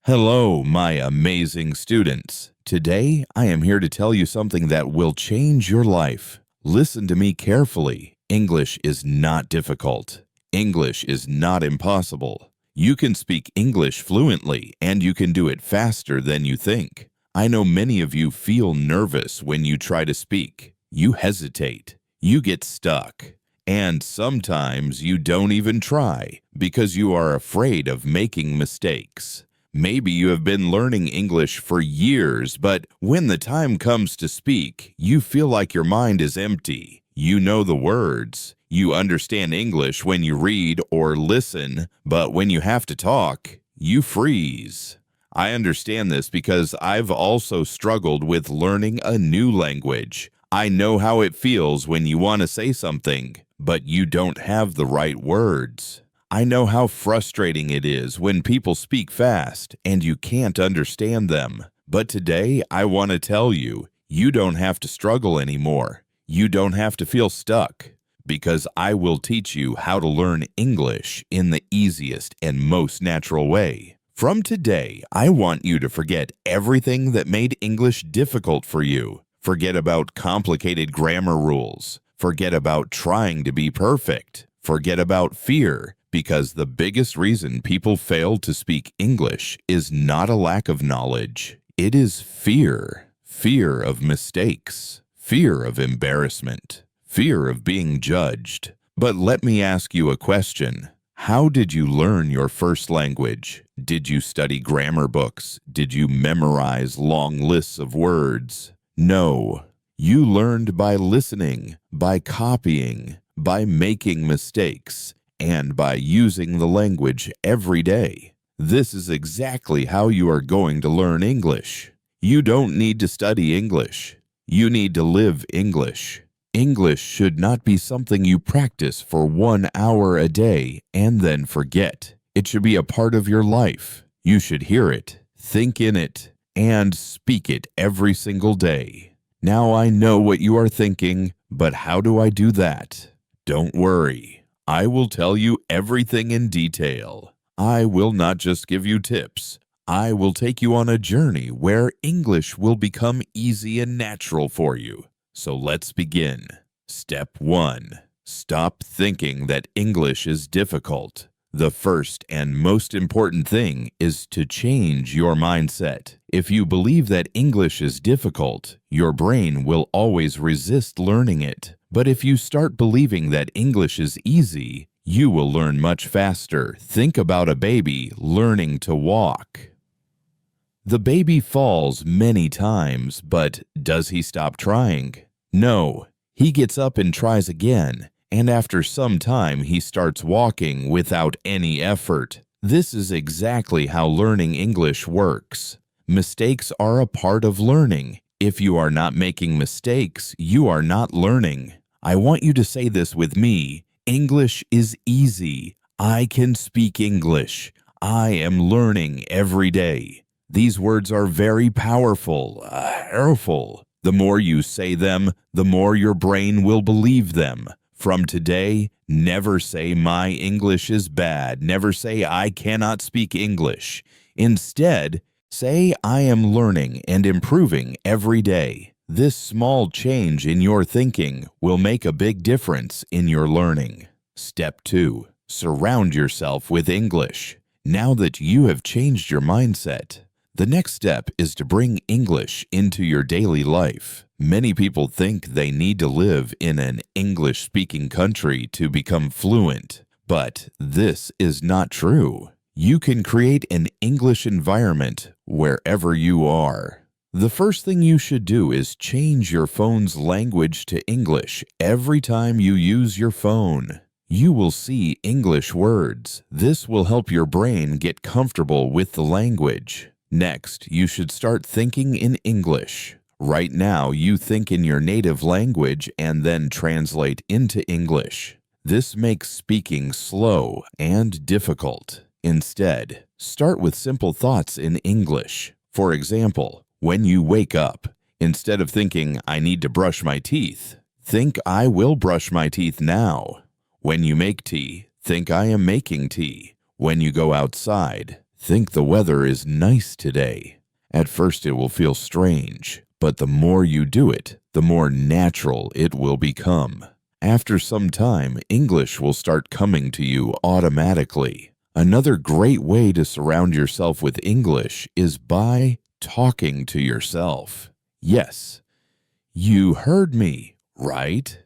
Hello, my amazing students. Today, I am here to tell you something that will change your life. Listen to me carefully. English is not difficult. English is not impossible. You can speak English fluently, and you can do it faster than you think. I know many of you feel nervous when you try to speak. You hesitate. You get stuck. And sometimes you don't even try because you are afraid of making mistakes. Maybe you have been learning English for years, but when the time comes to speak, you feel like your mind is empty. You know the words. You understand English when you read or listen, but when you have to talk, you freeze. I understand this because I've also struggled with learning a new language. I know how it feels when you want to say something, but you don't have the right words. I know how frustrating it is when people speak fast and you can't understand them. But today, I want to tell you, you don't have to struggle anymore. You don't have to feel stuck, because I will teach you how to learn English in the easiest and most natural way. From today, I want you to forget everything that made English difficult for you. Forget about complicated grammar rules. Forget about trying to be perfect. Forget about fear. Because the biggest reason people fail to speak English is not a lack of knowledge. It is fear. Fear of mistakes. Fear of embarrassment. Fear of being judged. But let me ask you a question. How did you learn your first language? Did you study grammar books? Did you memorize long lists of words? No. You learned by listening, by copying, by making mistakes, and by using the language every day. This is exactly how you are going to learn English. You don't need to study English. You need to live English. English should not be something you practice for 1 hour a day and then forget. It should be a part of your life. You should hear it, think in it, and speak it every single day. Now I know what you are thinking, but how do I do that? Don't worry. I will tell you everything in detail. I will not just give you tips. I will take you on a journey where English will become easy and natural for you. So let's begin. Step 1. Stop thinking that English is difficult. The first and most important thing is to change your mindset. If you believe that English is difficult, your brain will always resist learning it. But if you start believing that English is easy, you will learn much faster. Think about a baby learning to walk. The baby falls many times, but does he stop trying? No. He gets up and tries again, and after some time he starts walking without any effort. This is exactly how learning English works. Mistakes are a part of learning. If you are not making mistakes, you are not learning. I want you to say this with me. English is easy. I can speak English. I am learning every day. These words are very powerful. The more you say them, the more your brain will believe them. From today, never say my English is bad. Never say I cannot speak English. Instead, say I am learning and improving every day. This small change in your thinking will make a big difference in your learning. Step 2. Surround yourself with English. Now that you have changed your mindset, the next step is to bring English into your daily life. Many people think they need to live in an English-speaking country to become fluent, but this is not true. You can create an English environment wherever you are. The first thing you should do is change your phone's language to English every time you use your phone. You will see English words. This will help your brain get comfortable with the language. Next, you should start thinking in English. Right now, you think in your native language and then translate into English. This makes speaking slow and difficult. Instead, start with simple thoughts in English. For example, when you wake up, instead of thinking, I need to brush my teeth, think I will brush my teeth now. When you make tea, think I am making tea. When you go outside, Think the weather is nice today. At first it will feel strange, but the more you do it, the more natural it will become. After some time, English will start coming to you automatically. Another great way to surround yourself with English is by talking to yourself. Yes, you heard me, right?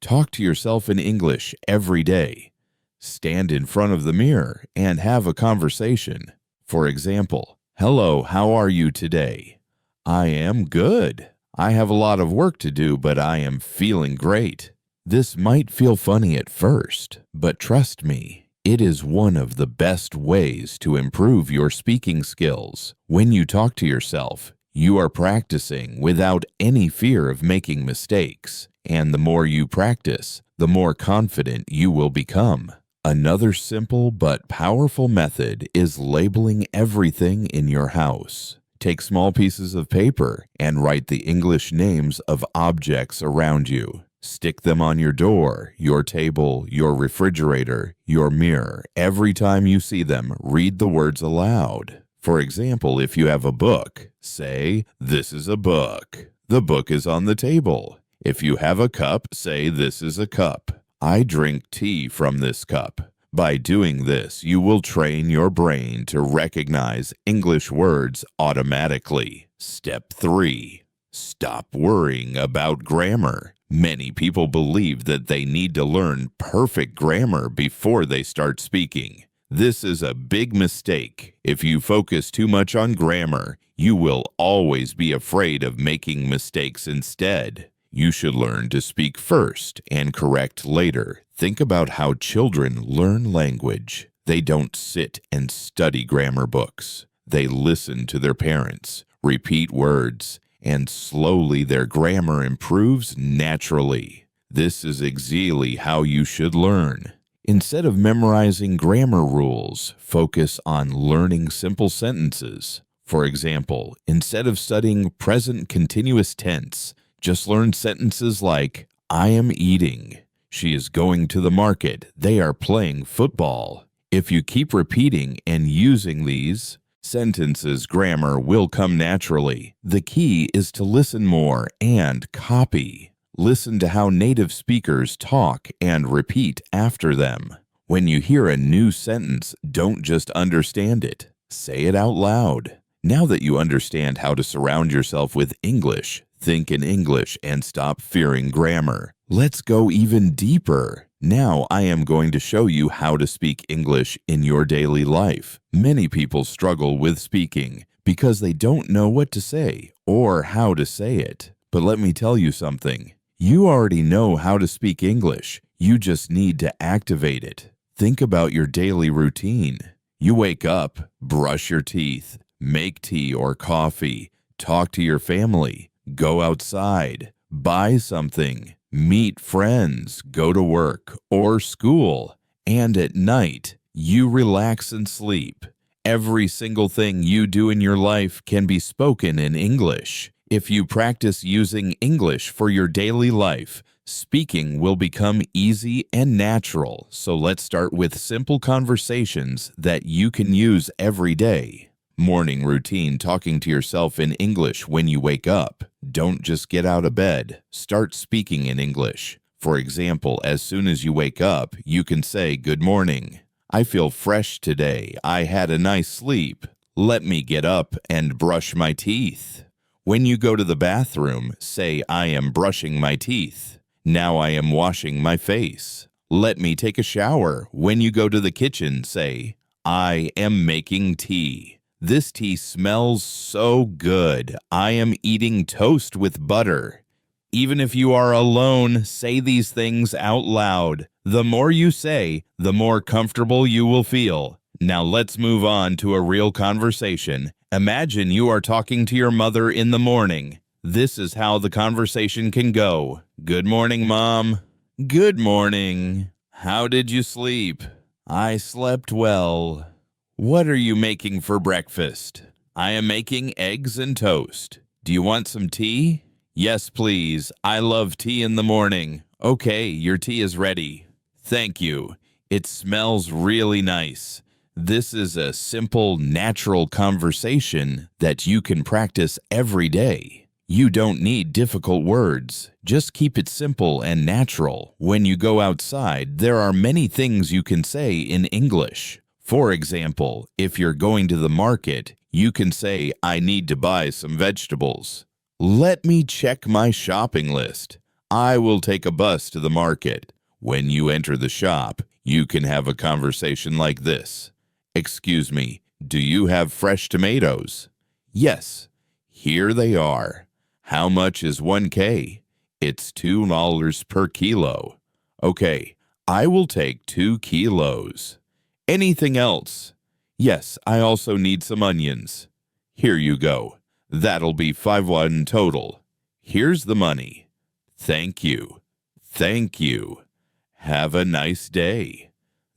Talk to yourself in English every day. Stand in front of the mirror and have a conversation. For example, hello, how are you today? I am good. I have a lot of work to do, but I am feeling great. This might feel funny at first, but trust me, it is one of the best ways to improve your speaking skills. When you talk to yourself, you are practicing without any fear of making mistakes, and the more you practice, the more confident you will become. Another simple but powerful method is labeling everything in your house. Take small pieces of paper and write the English names of objects around you. Stick them on your door, your table, your refrigerator, your mirror. Every time you see them, read the words aloud. For example, if you have a book, say, "This is a book." The book is on the table. If you have a cup, say, "This is a cup." I drink tea from this cup. By doing this, you will train your brain to recognize English words automatically. Step 3. Stop worrying about grammar. Many people believe that they need to learn perfect grammar before they start speaking. This is a big mistake. If you focus too much on grammar, you will always be afraid of making mistakes instead. You should learn to speak first and correct later. Think about how children learn language. They don't sit and study grammar books. They listen to their parents, repeat words, and slowly their grammar improves naturally. This is exactly how you should learn. Instead of memorizing grammar rules, focus on learning simple sentences. For example, instead of studying present continuous tense, just learn sentences like, I am eating. She is going to the market. They are playing football. If you keep repeating and using these sentences, grammar will come naturally. The key is to listen more and copy. Listen to how native speakers talk and repeat after them. When you hear a new sentence, don't just understand it. Say it out loud. Now that you understand how to surround yourself with English, think in English and stop fearing grammar. Let's go even deeper. Now I am going to show you how to speak English in your daily life. Many people struggle with speaking because they don't know what to say or how to say it. But let me tell you something. You already know how to speak English. You just need to activate it. Think about your daily routine. You wake up, brush your teeth, make tea or coffee, talk to your family, go outside, buy something, meet friends, go to work or school, and at night, you relax and sleep. Every single thing you do in your life can be spoken in English. If you practice using English for your daily life, speaking will become easy and natural. So let's start with simple conversations that you can use every day. Morning routine, talking to yourself in English when you wake up. Don't just get out of bed. Start speaking in English. For example, as soon as you wake up, you can say, "Good morning. I feel fresh today. I had a nice sleep. Let me get up and brush my teeth." When you go to the bathroom, say, "I am brushing my teeth. Now I am washing my face." Let me take a shower. When you go to the kitchen, say, "I am making tea. This tea smells so good. I am eating toast with butter." Even if you are alone, say these things out loud. The more you say, the more comfortable you will feel. Now let's move on to a real conversation. Imagine you are talking to your mother in the morning. This is how the conversation can go. "Good morning, Mom." "Good morning. How did you sleep?" "I slept well." "What are you making for breakfast?" "I am making eggs and toast." "Do you want some tea?" "Yes, please. I love tea in the morning." "Okay, your tea is ready." "Thank you. It smells really nice." This is a simple, natural conversation that you can practice every day. You don't need difficult words. Just keep it simple and natural. When you go outside, there are many things you can say in English. For example, if you're going to the market, you can say, I need to buy some vegetables. Let me check my shopping list. I will take a bus to the market. When you enter the shop, you can have a conversation like this. Excuse me, do you have fresh tomatoes? Yes, here they are. How much is 1K? It's $2 per kilo. Okay, I will take 2 kilos. Anything else? Yes, I also need some onions. Here you go. That'll be 5 total. Here's the money. Thank you. Thank you. Have a nice day.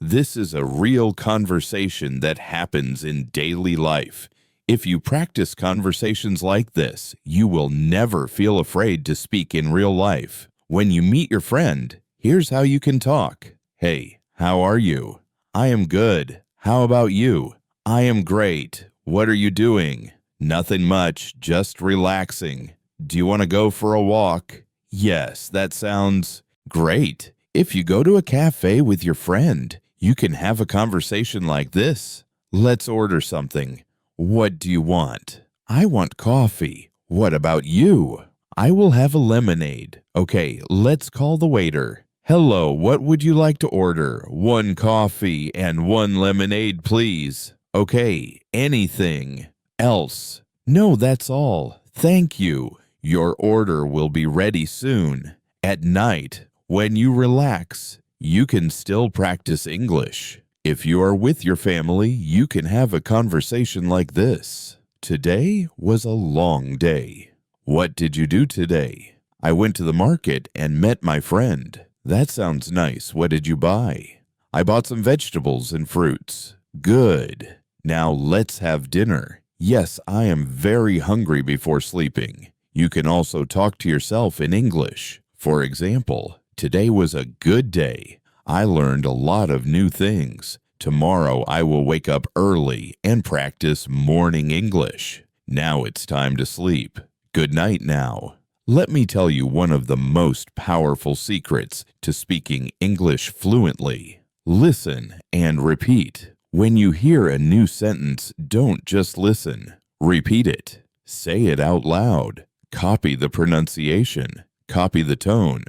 This is a real conversation that happens in daily life. If you practice conversations like this, you will never feel afraid to speak in real life. When you meet your friend, here's how you can talk. Hey, how are you? I am good. How about you? I am great. What are you doing? Nothing much, just relaxing. Do you want to go for a walk? Yes, that sounds great. If you go to a cafe with your friend, you can have a conversation like this. Let's order something. What do you want? I want coffee. What about you? I will have a lemonade. Okay, let's call the waiter. Hello, what would you like to order? 1 coffee and 1 lemonade, please. Okay, anything else? No, that's all. Thank you. Your order will be ready soon. At night, when you relax, you can still practice English. If you are with your family, you can have a conversation like this. Today was a long day. What did you do today? I went to the market and met my friend. That sounds nice. What did you buy? I bought some vegetables and fruits. Good. Now let's have dinner. Yes, I am very hungry before sleeping. You can also talk to yourself in English. For example, today was a good day. I learned a lot of new things. Tomorrow I will wake up early and practice morning English. Now it's time to sleep. Good night now. Let me tell you one of the most powerful secrets to speaking English fluently. Listen and repeat. When you hear a new sentence, don't just listen. Repeat it. Say it out loud. Copy the pronunciation. Copy the tone.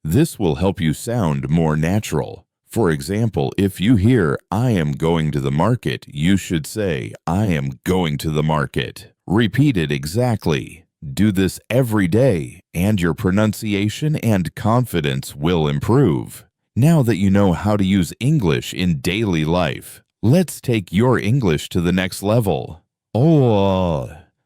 This will help you sound more natural. For example, if you hear, I am going to the market, you should say, I am going to the market. Repeat it exactly. Do this every day, and your pronunciation and confidence will improve. Now that you know how to use English in daily life, let's take your English to the next level.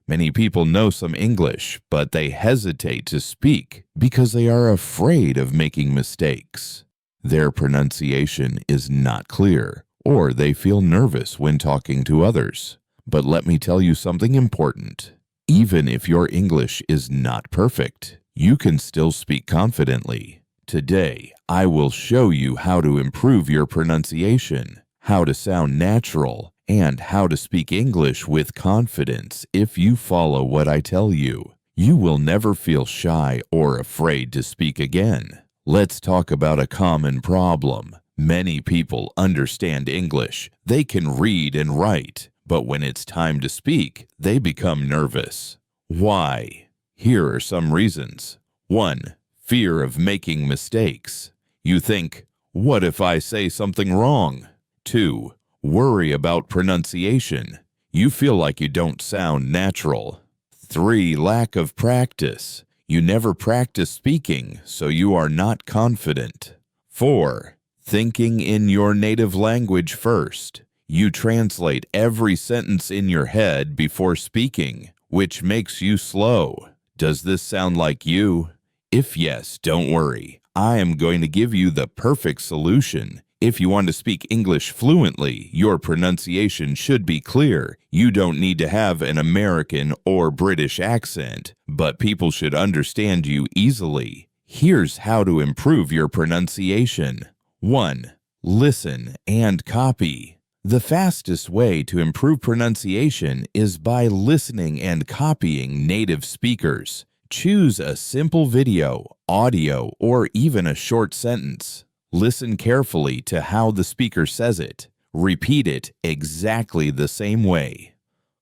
Many people know some English, but they hesitate to speak because they are afraid of making mistakes. Their pronunciation is not clear, or they feel nervous when talking to others. But let me tell you something important. Even if your English is not perfect, you can still speak confidently. Today, I will show you how to improve your pronunciation, how to sound natural, and how to speak English with confidence if you follow what I tell you. You will never feel shy or afraid to speak again. Let's talk about a common problem. Many people understand English. They can read and write, but when it's time to speak, they become nervous. Why? Here are some reasons. 1. Fear of making mistakes. You think, what if I say something wrong? 2. Worry about pronunciation. You feel like you don't sound natural. 3. Lack of practice. You never practice speaking, so you are not confident. 4. Thinking in your native language first. You translate every sentence in your head before speaking, which makes you slow. Does this sound like you? If yes, don't worry. I am going to give you the perfect solution. If you want to speak English fluently, your pronunciation should be clear. You don't need to have an American or British accent, but people should understand you easily. Here's how to improve your pronunciation. 1. Listen and copy. The fastest way to improve pronunciation is by listening and copying native speakers. Choose a simple video, audio, or even a short sentence. Listen carefully to how the speaker says it. Repeat it exactly the same way.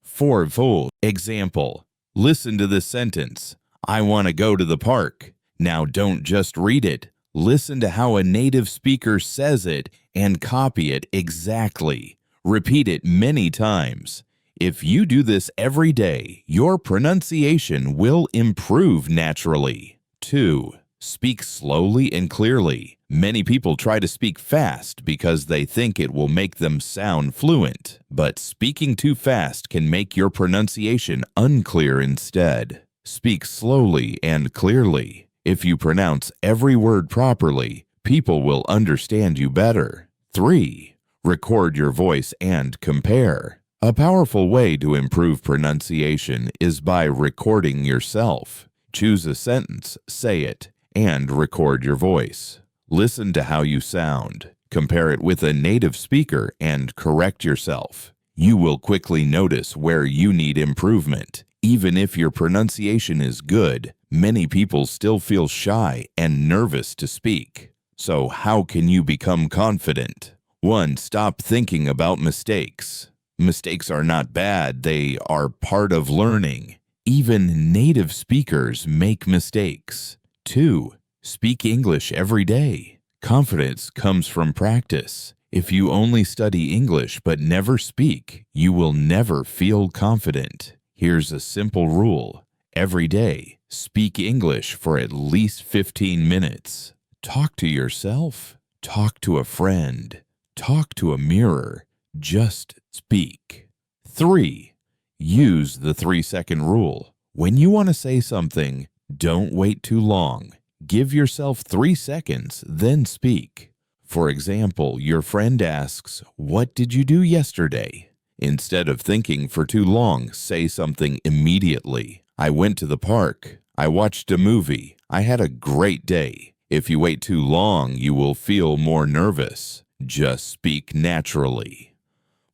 For full example, listen to this sentence. I want to go to the park. Now don't just read it. Listen to how a native speaker says it and copy it exactly. Repeat it many times. If you do this every day, your pronunciation will improve naturally. 2. Speak slowly and clearly. Many people try to speak fast because they think it will make them sound fluent, but speaking too fast can make your pronunciation unclear instead. Speak slowly and clearly. If you pronounce every word properly, people will understand you better. 3. Record your voice and compare. A powerful way to improve pronunciation is by recording yourself. Choose a sentence, say it, and record your voice. Listen to how you sound. Compare it with a native speaker and correct yourself. You will quickly notice where you need improvement. Even if your pronunciation is good, many people still feel shy and nervous to speak. So how can you become confident? 1. Stop thinking about mistakes. Mistakes are not bad, they are part of learning. Even native speakers make mistakes. 2. Speak English every day. Confidence comes from practice. If you only study English but never speak, you will never feel confident. Here's a simple rule. Every day, speak English for at least 15 minutes. Talk to yourself. Talk to a friend. Talk to a mirror. Just speak. 3. Use the 3-second rule. When you want to say something, don't wait too long. Give yourself 3 seconds, then speak. For example, your friend asks, "What did you do yesterday?" Instead of thinking for too long, say something immediately. I went to the park. I watched a movie. I had a great day. If you wait too long, you will feel more nervous. Just speak naturally.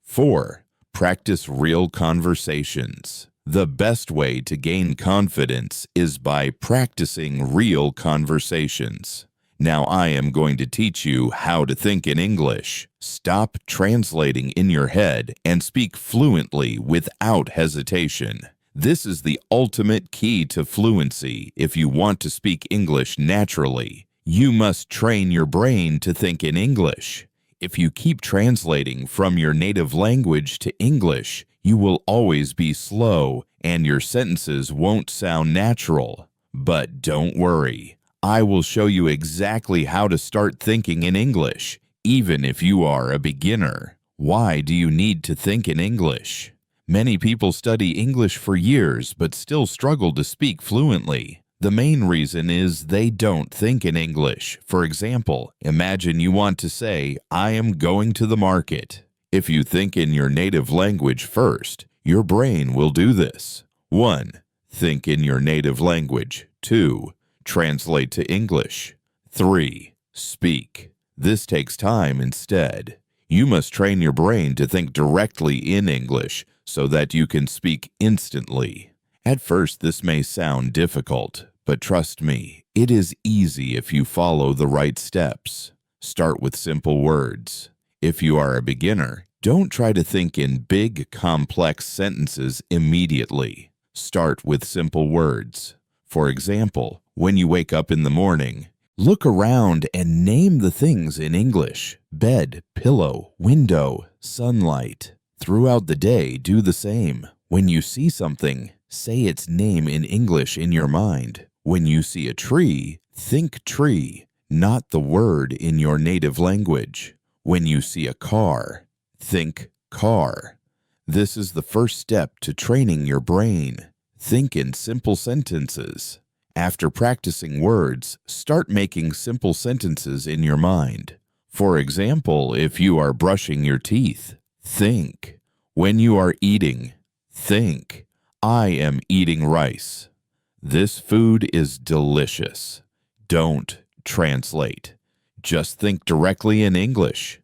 4. Practice real conversations. The best way to gain confidence is by practicing real conversations. Now I am going to teach you how to think in English. Stop translating in your head and speak fluently without hesitation. This is the ultimate key to fluency if you want to speak English naturally. You must train your brain to think in English. If you keep translating from your native language to English, you will always be slow and your sentences won't sound natural. But don't worry. I will show you exactly how to start thinking in English, even if you are a beginner. Why do you need to think in English? Many people study English for years but still struggle to speak fluently. The main reason is they don't think in English. For example, imagine you want to say, "I am going to the market." If you think in your native language first, your brain will do this. 1. Think in your native language. 2. Translate to English. 3. Speak. This takes time instead. You must train your brain to think directly in English so that you can speak instantly. At first, this may sound difficult, but trust me, it is easy if you follow the right steps. Start with simple words. If you are a beginner, don't try to think in big, complex sentences immediately. Start with simple words. For example, when you wake up in the morning, look around and name the things in English: bed, pillow, window, sunlight. Throughout the day, do the same. When you see something, say its name in English in your mind. When you see a tree, think tree, not the word in your native language. When you see a car, think car. This is the first step to training your brain. Think in simple sentences. After practicing words, start making simple sentences in your mind. For example, if you are brushing your teeth, think. When you are eating, think. I am eating rice. This food is delicious. Don't translate. Just think directly in English.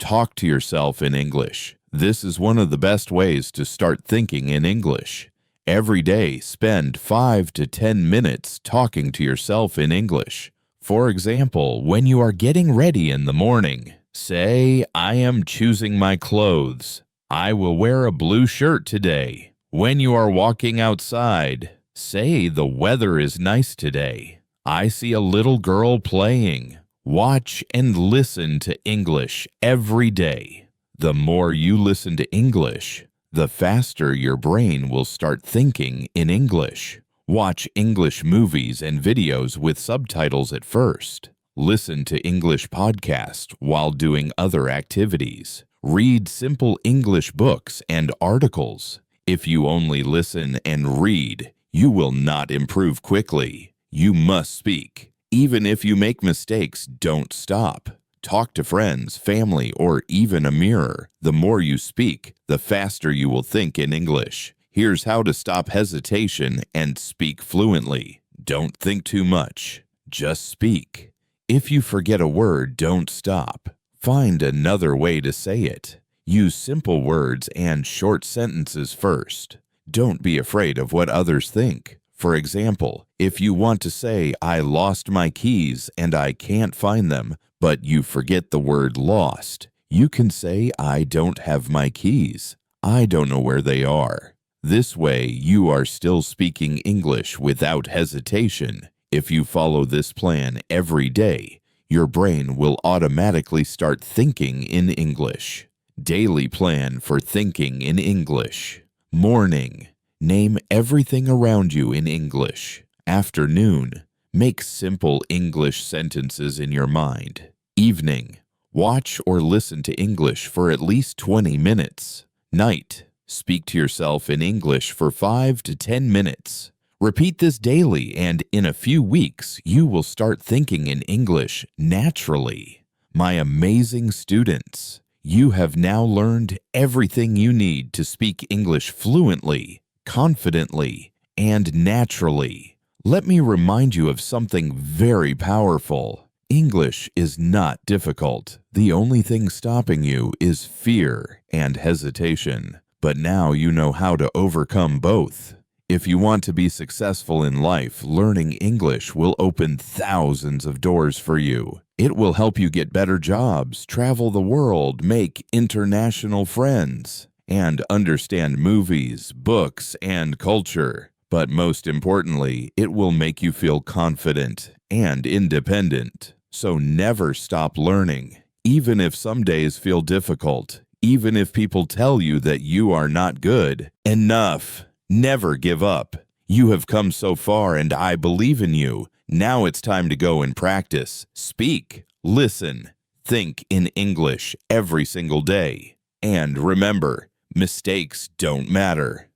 Talk to yourself in English. This is one of the best ways to start thinking in English. Every day, spend 5 to 10 minutes talking to yourself in English. For example, when you are getting ready in the morning, say, "I am choosing my clothes. I will wear a blue shirt today." When you are walking outside, say, "The weather is nice today. I see a little girl playing." Watch and listen to English every day. The more you listen to English, the faster your brain will start thinking in English. Watch English movies and videos with subtitles at first. Listen to English podcasts while doing other activities. Read simple English books and articles. If you only listen and read, you will not improve quickly. You must speak. Even if you make mistakes, don't stop. Talk to friends, family, or even a mirror. The more you speak, the faster you will think in English. Here's how to stop hesitation and speak fluently. Don't think too much. Just speak. If you forget a word, don't stop. Find another way to say it. Use simple words and short sentences first. Don't be afraid of what others think. For example, if you want to say, "I lost my keys and I can't find them," but you forget the word lost, you can say, "I don't have my keys. I don't know where they are." This way, you are still speaking English without hesitation. If you follow this plan every day, your brain will automatically start thinking in English. Daily plan for thinking in English. Morning. Name everything around you in English. Afternoon. Make simple English sentences in your mind. Evening. Watch or listen to English for at least 20 minutes. Night. Speak to yourself in English for 5 to 10 minutes. Repeat this daily, and in a few weeks, you will start thinking in English naturally. My amazing students, you have now learned everything you need to speak English fluently, confidently, and naturally. Let me remind you of something very powerful. English is not difficult. The only thing stopping you is fear and hesitation. But now you know how to overcome both. If you want to be successful in life, learning English will open thousands of doors for you. It will help you get better jobs, travel the world, make international friends, and understand movies, books, and culture. But most importantly, it will make you feel confident and independent. So never stop learning, even if some days feel difficult, even if people tell you that you are not good. Enough! Never give up. You have come so far and I believe in you. Now it's time to go and practice. Speak, listen, think in English every single day. And remember, mistakes don't matter.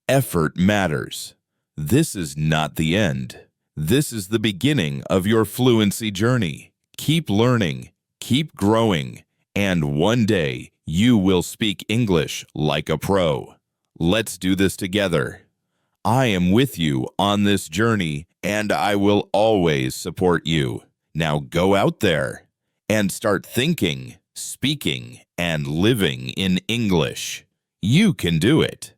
Effort matters. This is not the end. This is the beginning of your fluency journey. Keep learning, keep growing, and one day you will speak English like a pro. Let's do this together. I am with you on this journey, and I will always support you. Now go out there and start thinking, speaking, and living in English. You can do it.